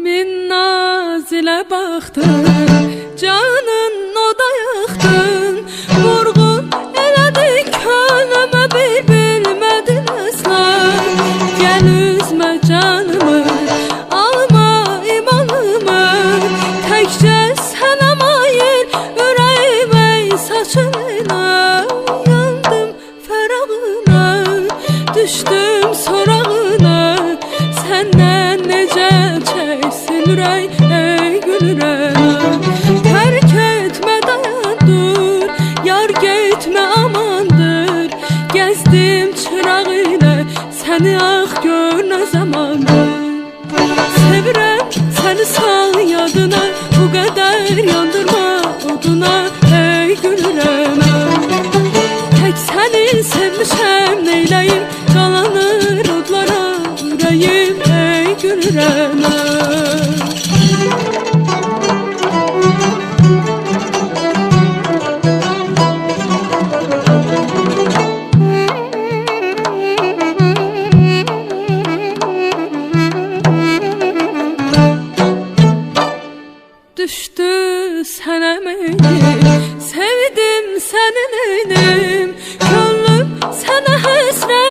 Min nazilə baxdın, canın oda yaxdın. Vurğun elədik könlümə bir bilmədin əsla. Gəl üzmə canımı, alma imanımı. Təkcə sənə mail ürəyim ey saçınla. Yandım fərağına, düşdüm sorağına. Səndən necə çəksin ürək ey gülürəm. Tərk etmə dayan dur, yar getmə amandır. Gəzdim çıraq ilə səni ax gör nə zamandır. Sevirəm səni sal yadına, bu qədər yandırma oduna ey gülürəm. Tək səni sevmişəm neyləyim, qalanır odlara ürəyim ey gülürəm. Düşdü sənə meyli, sevdim sənin eyni.